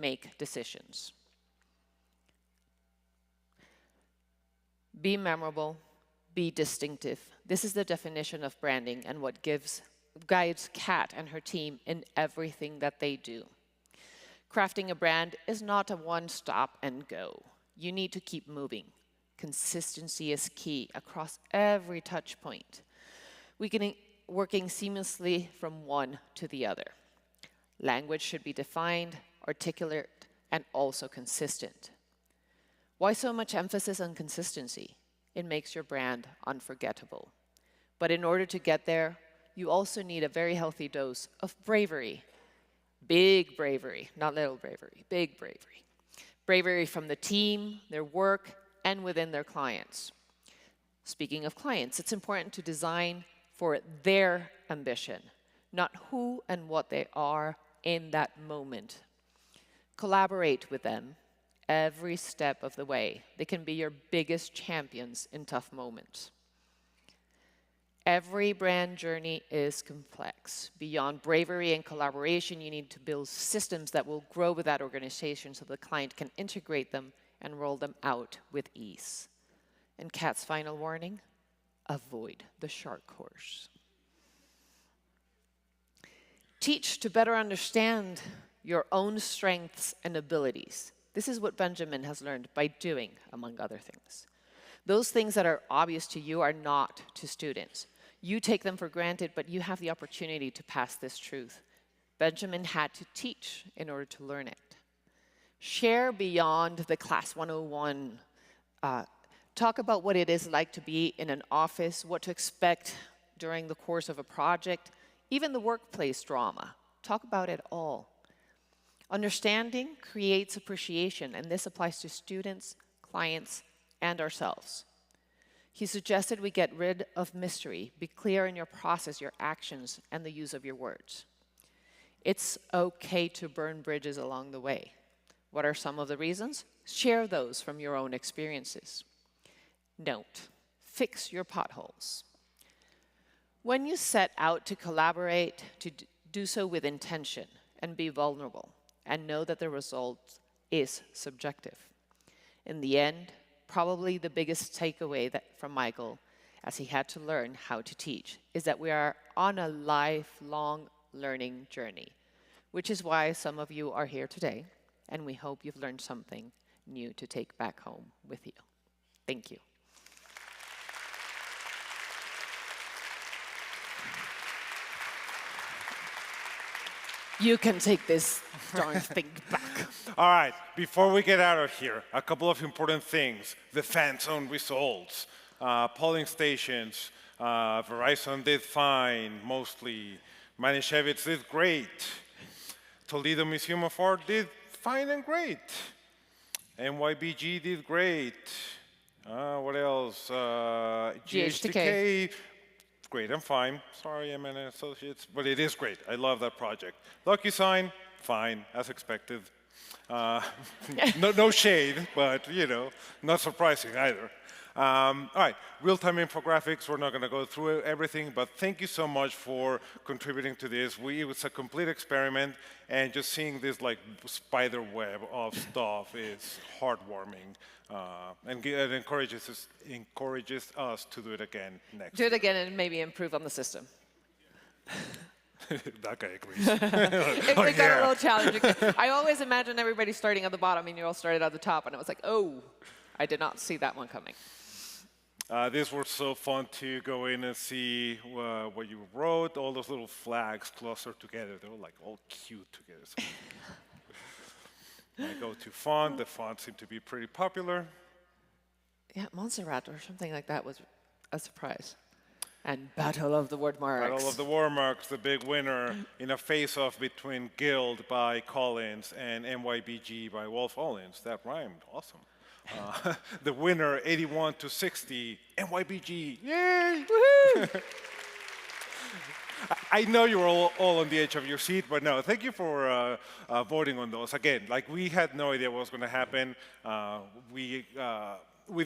make decisions. Be memorable, be distinctive. This is the definition of branding and what guides Kat and her team in everything that they do. Crafting a brand is not a one-stop and go. You need to keep moving. Consistency is key across every touch point. We can working seamlessly from one to the other. Language should be defined, articulate, and also consistent. Why so much emphasis on consistency? It makes your brand unforgettable. But in order to get there, you also need a very healthy dose of bravery. Big bravery, not little bravery, big bravery. Bravery from the team, their work, and within their clients. Speaking of clients, it's important to design for their ambition, not who and what they are in that moment. Collaborate with them every step of the way. They can be your biggest champions in tough moments. Every brand journey is complex. Beyond bravery and collaboration, you need to build systems that will grow with that organization so the client can integrate them and roll them out with ease. And Kat's final warning, avoid the shark course. Teach to better understand your own strengths and abilities. This is what Benjamin has learned by doing, among other things. Those things that are obvious to you are not to students. You take them for granted, but you have the opportunity to pass this truth. Benjamin had to teach in order to learn it. Share beyond the Class 101. Talk about what it is like to be in an office, what to expect during the course of a project, even the workplace drama. Talk about it all. Understanding creates appreciation, and this applies to students, clients, and ourselves. He suggested we get rid of mystery, be clear in your process, your actions, and the use of your words. It's okay to burn bridges along the way. What are some of the reasons? Share those from your own experiences. Note, fix your potholes. When you set out to collaborate, to do so with intention and be vulnerable, and know that the result is subjective. In the end, probably the biggest takeaway from Michael, as he had to learn how to teach, is that we are on a lifelong learning journey, which is why some of you are here today, and we hope you've learned something new to take back home with you. Thank you. You can take this darn thing back. All right, before we get out of here, a couple of important things. The fan zone results, polling stations, Verizon did fine, mostly. Manischewitz did great. Toledo Museum of Art did fine and great. NYBG did great. What else? GHTK. Great, I'm fine. Sorry, MN Associates, but it is great. I love that project. DocuSign, fine, as expected. No shade, but you know, not surprising either. All right, real-time infographics. We're not going to go through everything, but thank you so much for contributing to this. It was a complete experiment, and just seeing this like spider web of stuff is heartwarming, and it encourages us to do it again next. Do it again and maybe improve on the system. That guy agrees. It got a little challenging. I always imagine everybody starting at the bottom, and you all started at the top, and I was like, oh, I did not see that one coming. This was so fun to go in and see what you wrote, all those little flags clustered together. They were like all cute together. So I go to font. The font seemed to be pretty popular. Yeah, Montserrat or something like that was a surprise. And Battle of the Word Marks. Battle of the Word Marks, the big winner in a face-off between Guild by Collins and NYBG by Wolf Olins. That rhymed. Awesome. The winner, 81-60, NYBG. Yay! Woohoo! I know you were all on the edge of your seat, but no, thank you for voting on those. Again, like we had no idea what was going to happen. We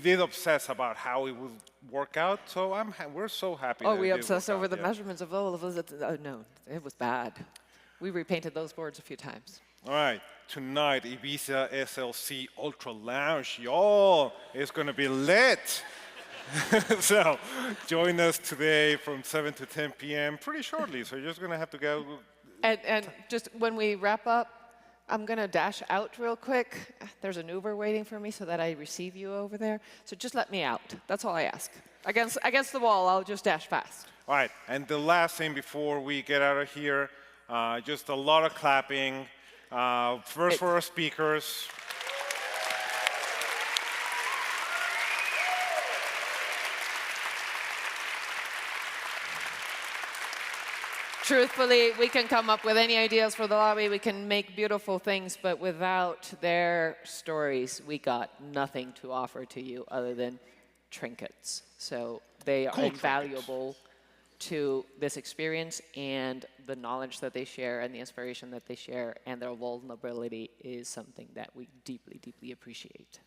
did obsess about how it would work out, so we're so happy. Oh, we obsessed over the measurements of all of us. Oh, no, it was bad. We repainted those boards a few times. All right, tonight, Ibiza SLC Ultra Lounge. Y'all, it's going to be lit. So join us today from 7 to 10 p.m. pretty shortly. So you're just going to have to go. And just when we wrap up, I'm going to dash out real quick. There's an Uber waiting for me so that I receive you over there. So just let me out. That's all I ask. Against the wall, I'll just dash fast. All right, and the last thing before we get out of here, just a lot of clapping. First for our speakers. Truthfully, we can come up with any ideas for the lobby. We can make beautiful things, but without their stories, we got nothing to offer to you other than trinkets. So they are invaluable to this experience, and the knowledge that they share and the inspiration that they share and their vulnerability is something that we deeply, deeply appreciate.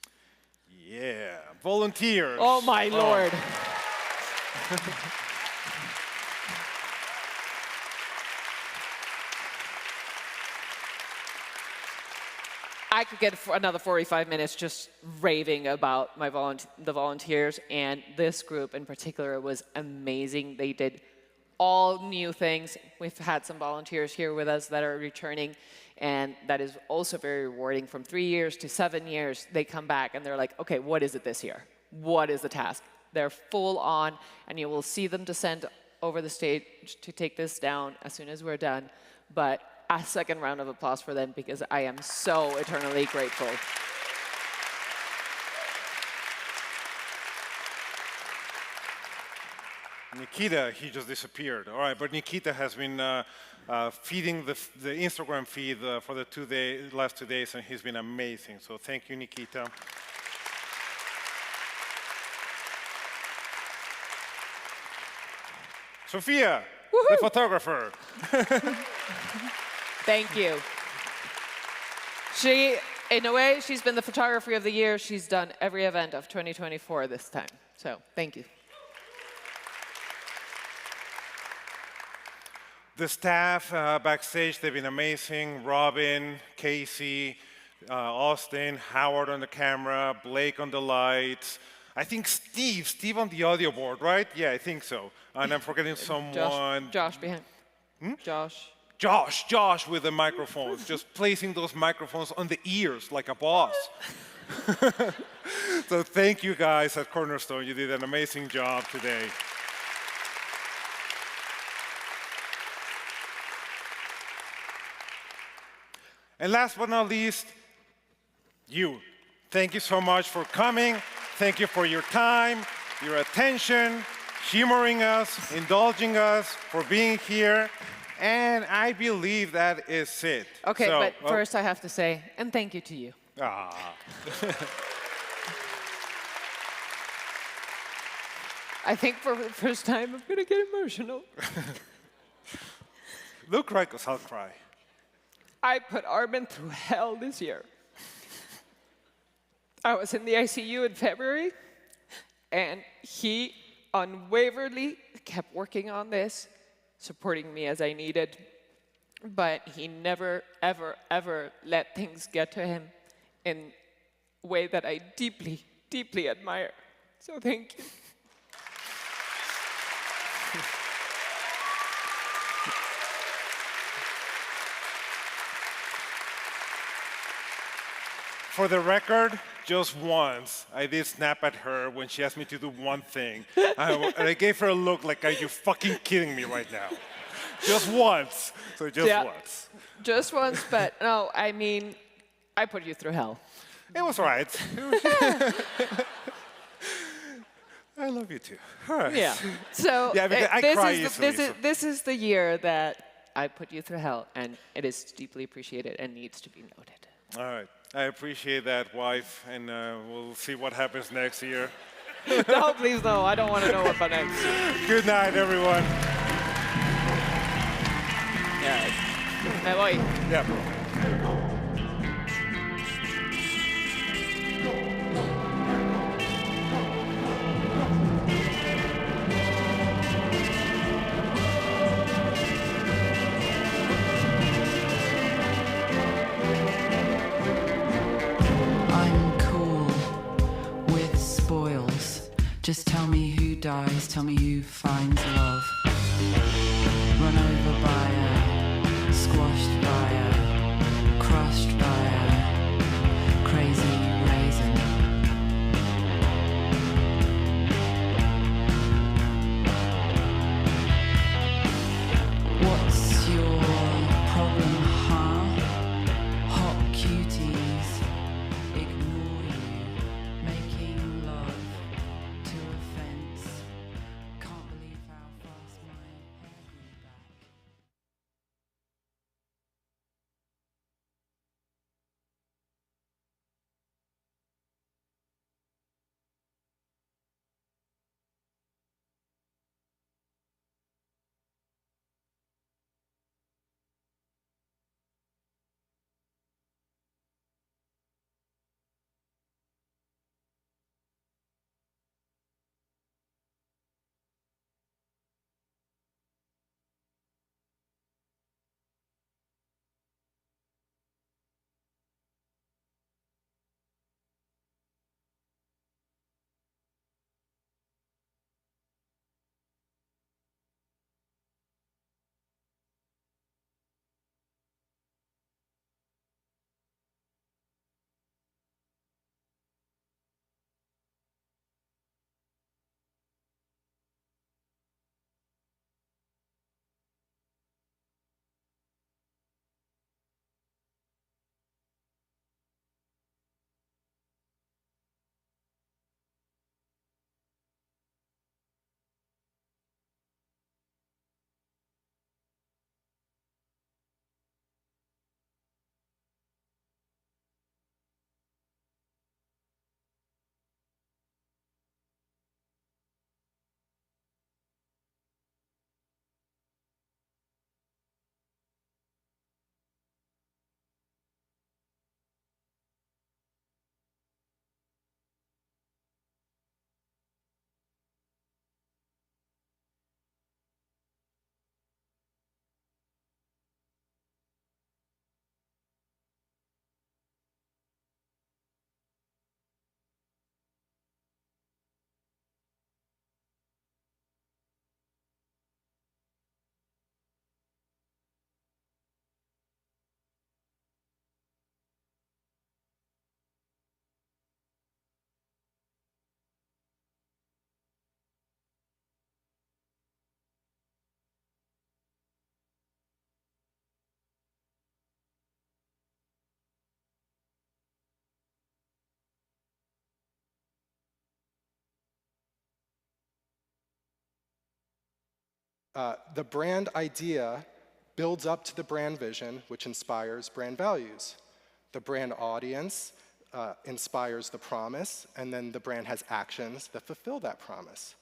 Yeah, volunteers. Oh, my Lord. I could get another 45 minutes just raving about the volunteers, and this group in particular was amazing. They did all new things. We've had some volunteers here with us that are returning, and that is also very rewarding. From 3 years to 7 years, they come back and they're like, okay, what is it this year? What is the task? They're full on, and you will see them descend over the stage to take this down as soon as we're done. But a second round of applause for them, because I am so eternally grateful. Nikita, he just disappeared. All right, but Nikita has been feeding the Instagram feed for the last 2 days, and he's been amazing. So thank you, Nikita. Sophia, the photographer. Thank you. She, in a way, she's been the photography of the year. She's done every event of 2024 this time. So thank you. The staff backstage, they've been amazing. Robin, Casey, Austin, Howard on the camera, Blake on the lights. I think Steve on the audio board, right? Yeah, I think so. And I'm forgetting someone. Josh behind. Josh with the microphones, just placing those microphones on the ears like a boss. So thank you guys at Cornerstone. You did an amazing job today. And last but not least, you. Thank you so much for coming. Thank you for your time, your attention, humoring us, indulging us, for being here. And I believe that is it. Okay, so, but first I have to say, and thank you to you. I think for the first time I'm going to get emotional. Look right, because I'll cry. I put Armin through hell this year. I was in the ICU in February, and he unwaveringly kept working on this, supporting me as I needed, but he never, ever, ever let things get to him in a way that I deeply, deeply admire. So thank you. For the record, just once, I did snap at her when she asked me to do one thing. And I gave her a look like, are you fucking kidding me right now? Just once. So just once. Just once, but no, I mean, I put you through hell. It was all right. I love you too. All right. Yeah. So yeah, I cry easily, this is the year that I put you through hell, and it is deeply appreciated and needs to be noted. All right. I appreciate that, wife, and we'll see what happens next year. No, please no. I don't want to know what about next year. Good night, everyone. Yeah. Me voy. Yeah. Just tell me who dies, tell me who finds love. Run over by a, squashed by a, crushed by a crazy raisin. What's your problem, huh? Hot cuties ignore you, making love to a fence. Can't believe how fast my hair grew back. The brand idea builds up to the brand vision, which inspires brand values. The brand audience inspires the promise, and then the brand has actions that fulfill that promise.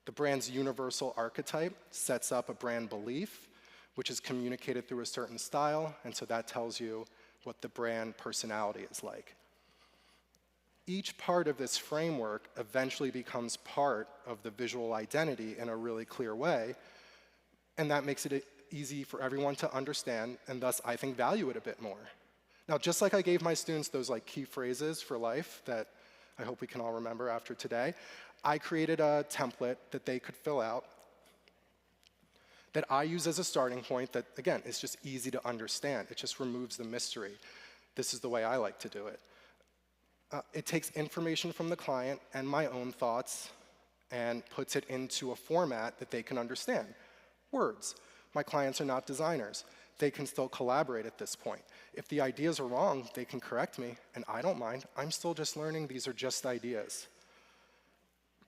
The brand's universal archetype sets up a brand belief, which is communicated through a certain style, and so that tells you what the brand personality is like. Each part of this framework eventually becomes part of the visual identity in a really clear way, and that makes it easy for everyone to understand, and thus I think value it a bit more. Now, just like I gave my students those key phrases for life that I hope we can all remember after today, I created a template that they could fill out that I use as a starting point that, again, is just easy to understand. It just removes the mystery. This is the way I like to do it. It takes information from the client and my own thoughts and puts it into a format that they can understand. Words. My clients are not designers. They can still collaborate at this point. If the ideas are wrong, they can correct me, and I don't mind. I'm still just learning. These are just ideas.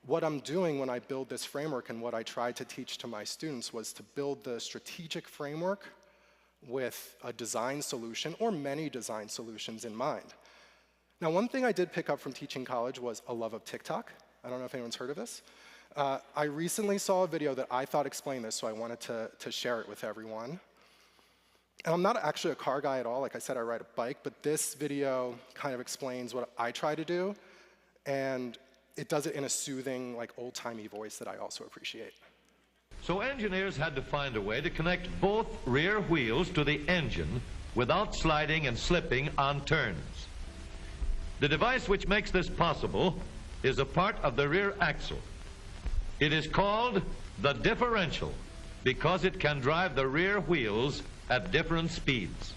What I'm doing when I build this framework and what I tried to teach to my students was to build the strategic framework with a design solution or many design solutions in mind. Now, one thing I did pick up from teaching college was a love of TikTok. I don't know if anyone's heard of this. I recently saw a video that I thought explained this, so I wanted to share it with everyone. And I'm not actually a car guy at all. Like I said, I ride a bike, but this video kind of explains what I try to do, and it does it in a soothing, old-timey voice that I also appreciate. So engineers had to find a way to connect both rear wheels to the engine without sliding and slipping on turns. The device which makes this possible is a part of the rear axle. It is called the differential because it can drive the rear wheels at different speeds.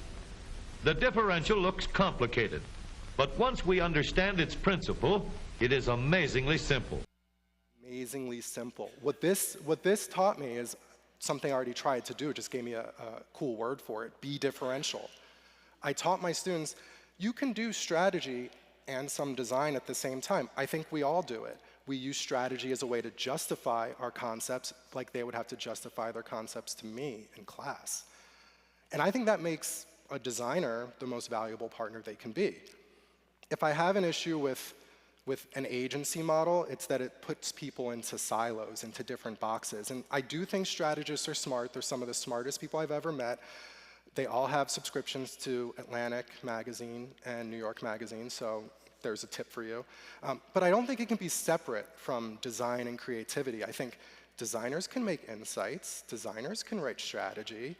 The differential looks complicated, but once we understand its principle, it is amazingly simple. Amazingly simple. What this taught me is something I already tried to do. It just gave me a cool word for it, be differential. I taught my students, you can do strategy and some design at the same time. I think we all do it. We use strategy as a way to justify our concepts like they would have to justify their concepts to me in class. And I think that makes a designer the most valuable partner they can be. If I have an issue with an agency model, it's that it puts people into silos, into different boxes. And I do think strategists are smart. They're some of the smartest people I've ever met. They all have subscriptions to Atlantic Magazine and New York Magazine, so there's a tip for you. But I don't think it can be separate from design and creativity. I think designers can make insights. Designers can write strategy.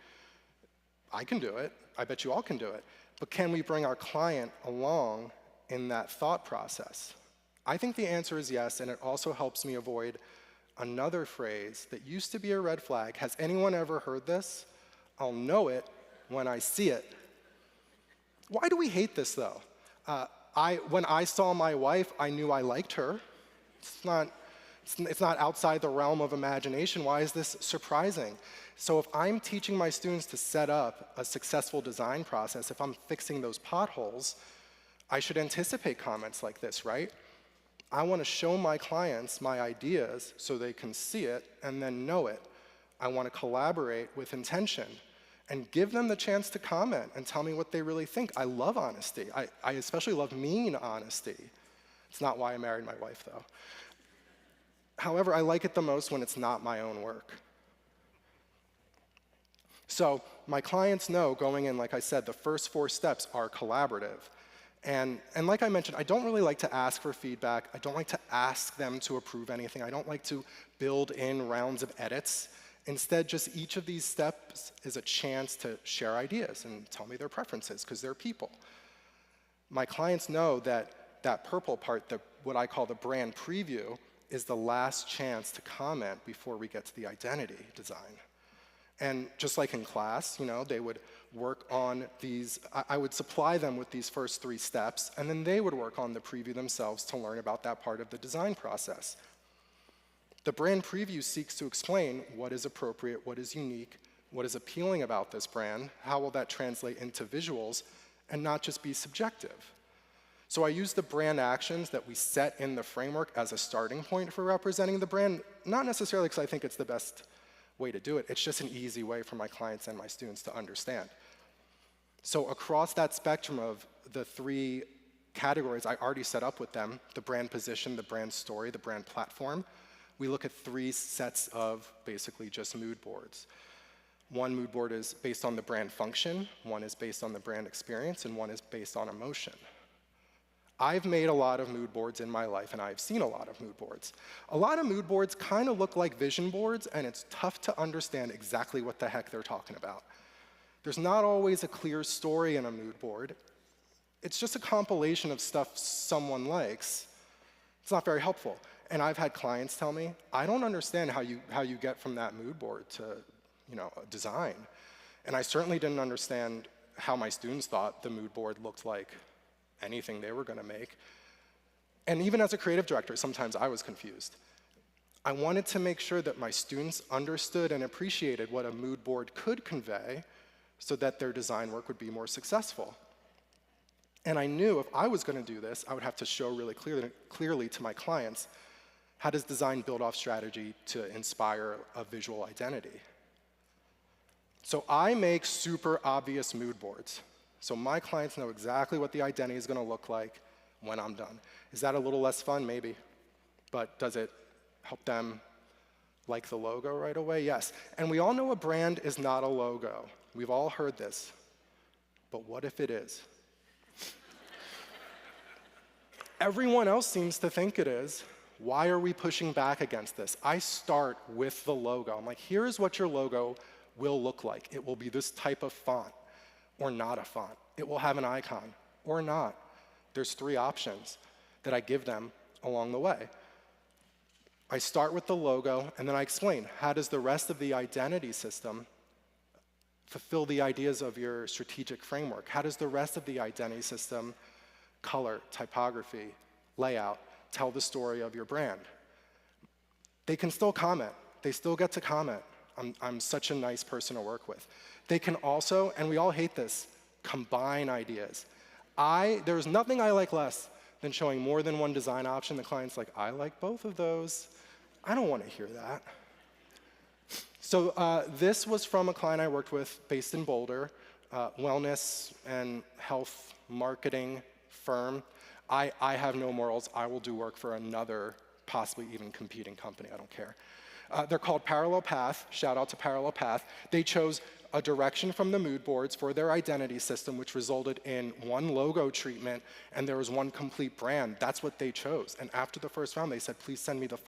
I can do it. I bet you all can do it. But can we bring our client along in that thought process? I think the answer is yes, and it also helps me avoid another phrase that used to be a red flag. Has anyone ever heard this? I'll know it when I see it. Why do we hate this, though? When I saw my wife, I knew I liked her. It's not outside the realm of imagination. Why is this surprising? So if I'm teaching my students to set up a successful design process, if I'm fixing those potholes, I should anticipate comments like this, right? I want to show my clients my ideas so they can see it and then know it. I want to collaborate with intention and give them the chance to comment and tell me what they really think. I love honesty. I especially love mean honesty. It's not why I married my wife, though. However, I like it the most when it's not my own work. So my clients know going in, like I said, the first 4 steps are collaborative. And like I mentioned, I don't really like to ask for feedback. I don't like to ask them to approve anything. I don't like to build in rounds of edits. Instead, just each of these steps is a chance to share ideas and tell me their preferences, because they're people. My clients know that that purple part, what I call the brand preview, is the last chance to comment before we get to the identity design. And just like in class, they would work on these, I would supply them with these first 3 steps, and then they would work on the preview themselves to learn about that part of the design process. The brand preview seeks to explain what is appropriate, what is unique, what is appealing about this brand, how will that translate into visuals, and not just be subjective. So I use the brand actions that we set in the framework as a starting point for representing the brand, not necessarily because I think it's the best way to do it. It's just an easy way for my clients and my students to understand. So across that spectrum of the 3 categories I already set up with them, the brand position, the brand story, the brand platform, we look at 3 sets of basically just mood boards. One mood board is based on the brand function, one is based on the brand experience, and one is based on emotion. I've made a lot of mood boards in my life, and I've seen a lot of mood boards. A lot of mood boards kind of look like vision boards, and it's tough to understand exactly what the heck they're talking about. There's not always a clear story in a mood board. It's just a compilation of stuff someone likes. It's not very helpful. And I've had clients tell me, I don't understand how you get from that mood board to a design. And I certainly didn't understand how my students thought the mood board looked like anything they were going to make. And even as a creative director, sometimes I was confused. I wanted to make sure that my students understood and appreciated what a mood board could convey so that their design work would be more successful. And I knew if I was going to do this, I would have to show really clearly to my clients, how does design build off strategy to inspire a visual identity? So I make super obvious mood boards. So my clients know exactly what the identity is going to look like when I'm done. Is that a little less fun? Maybe. But does it help them like the logo right away? Yes. And we all know a brand is not a logo. We've all heard this. But what if it is? Everyone else seems to think it is. Why are we pushing back against this? I start with the logo. I'm like, here's what your logo will look like. It will be this type of font. Or not a font. It will have an icon, or not. There's 3 options that I give them along the way. I start with the logo, and then I explain, how does the rest of the identity system fulfill the ideas of your strategic framework? How does the rest of the identity system, color, typography, layout, tell the story of your brand? They can still comment. They still get to comment. I'm such a nice person to work with. They can also, and we all hate this, combine ideas. There's nothing I like less than showing more than one design option. The client's like, I like both of those. I don't want to hear that. So this was from a client I worked with based in Boulder, wellness and health marketing firm. I have no morals. I will do work for another, possibly even competing company. I don't care. They're called Parallel Path. Shout out to Parallel Path. They chose a direction from the mood boards for their identity system, which resulted in one logo treatment, and there was one complete brand. That's what they chose. And after the first round, they said, please send me the